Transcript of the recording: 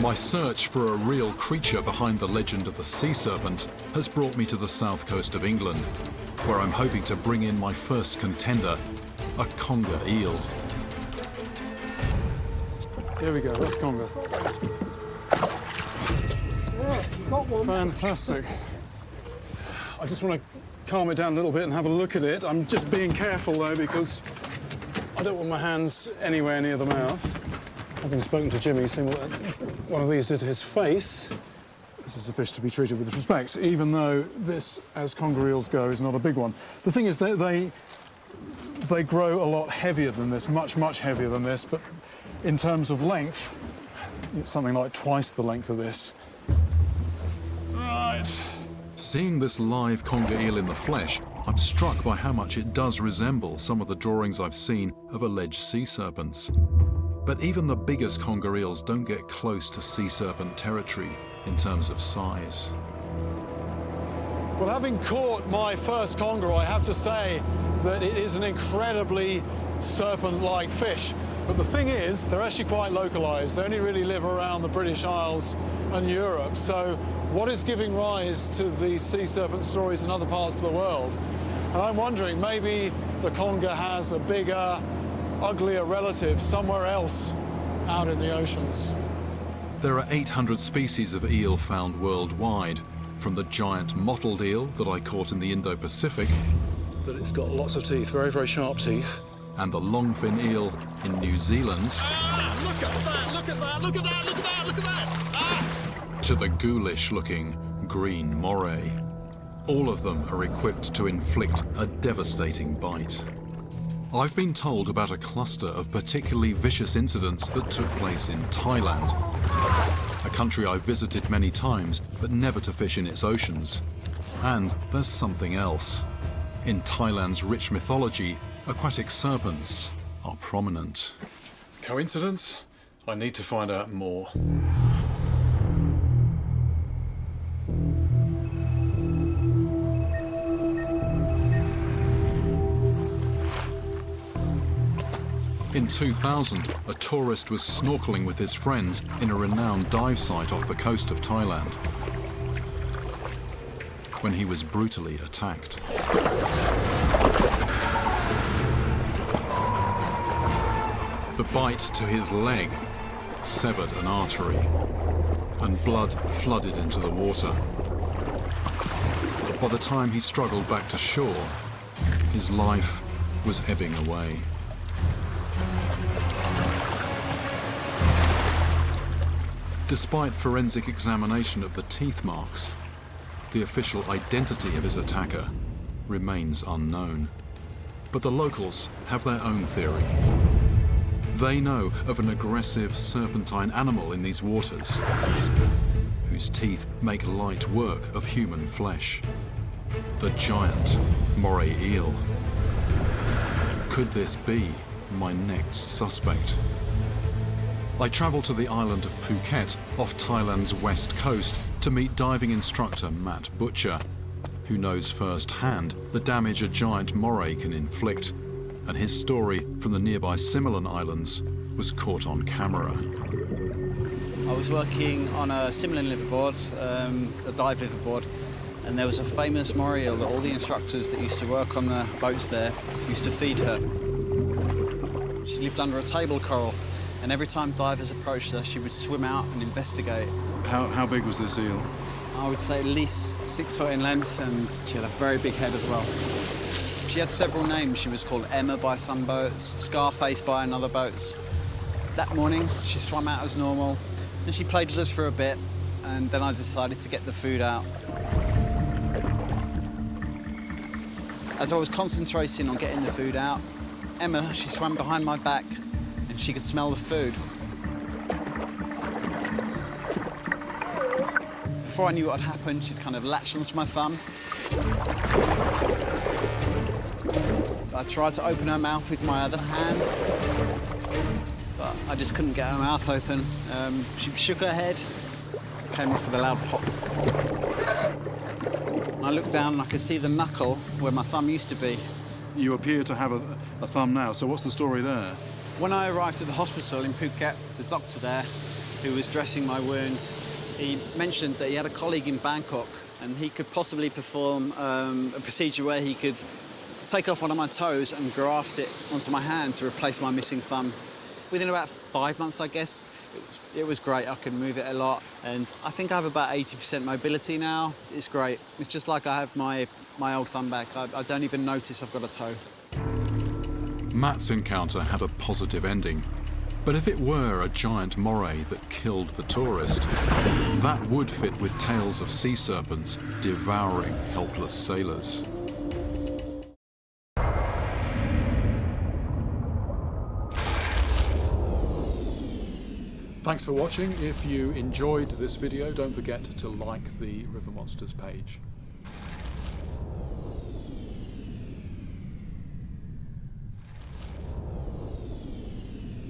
My search for a real creature behind the legend of the sea serpent has brought me to the south coast of England, where I'm hoping to bring in my first contender, a conger eel. Here we go, that's conger. Fantastic. I just want to calm it down a little bit and have a look at it. I'm just being careful, though, because I don't want my hands anywhere near the mouth. Having spoken to Jimmy, seen what one of these did to his face, this is a fish to be treated with respect, even though this, as conger eels go, is not a big one. The thing is, they grow a lot heavier than this, much, much heavier than this, but in terms of length, it's something like twice the length of this. Right. Seeing this live conger eel in the flesh, I'm struck by how much it does resemble some of the drawings I've seen of alleged sea serpents. But even the biggest conger eels don't get close to sea serpent territory in terms of size. Well, having caught my first conger, I have to say that it is an incredibly serpent-like fish. But the thing is, they're actually quite localised. They only really live around the British Isles and Europe. So what is giving rise to these sea serpent stories in other parts of the world? And I'm wondering, maybe the conger has a bigger, uglier relative somewhere else out in the oceans. There are 800 species of eel found worldwide, from the giant mottled eel that I caught in the Indo-Pacific. But it's got lots of teeth, very, very sharp teeth. And the longfin eel in New Zealand. Ah, look at that, look at that, look at that, look at that, look at that! Ah! To the ghoulish-looking green moray. All of them are equipped to inflict a devastating bite. I've been told about a cluster of particularly vicious incidents that took place in Thailand, a country I've visited many times, but never to fish in its oceans. And there's something else. In Thailand's rich mythology, aquatic serpents are prominent. Coincidence? I need to find out more. In 2000, a tourist was snorkeling with his friends in a renowned dive site off the coast of Thailand when he was brutally attacked. The bite to his leg severed an artery, and blood flooded into the water. By the time he struggled back to shore, his life was ebbing away. Despite forensic examination of the teeth marks, the official identity of his attacker remains unknown. But the locals have their own theory. They know of an aggressive serpentine animal in these waters, whose teeth make light work of human flesh. The giant Moray eel. Could this be my next suspect? I travelled to the island of Phuket off Thailand's west coast to meet diving instructor Matt Butcher, who knows firsthand the damage a giant moray can inflict, and his story from the nearby Similan Islands was caught on camera. I was working on a Similan liveaboard, a dive liveaboard, and there was a famous moray eel that all the instructors that used to work on the boats there used to feed her. She lived under a table coral, and every time divers approached her, she would swim out and investigate. How big was this eel? I would say at least 6 foot in length, and she had a very big head as well. She had several names. She was called Emma by some boats, Scarface by another boats. That morning, she swam out as normal, and she played with us for a bit, and then I decided to get the food out. As I was concentrating on getting the food out, Emma, she swam behind my back, and she could smell the food. Before I knew what had happened, she'd kind of latched onto my thumb. I tried to open her mouth with my other hand, but I just couldn't get her mouth open. She shook her head, came off with a loud pop. And I looked down and I could see the knuckle where my thumb used to be. You appear to have a thumb now, so what's the story there? When I arrived at the hospital in Phuket, the doctor there who was dressing my wound, he mentioned that he had a colleague in Bangkok and he could possibly perform a procedure where he could take off one of my toes and graft it onto my hand to replace my missing thumb. Within about 5 months, I guess, it was great. I could move it a lot, and I think I have about 80% mobility now. It's great. It's just like I have my old thumb back. I don't even notice I've got a toe. Matt's encounter had a positive ending, but if it were a giant moray that killed the tourist, that would fit with tales of sea serpents devouring helpless sailors. Thanks for watching. If you enjoyed this video, don't forget to like the River Monsters page.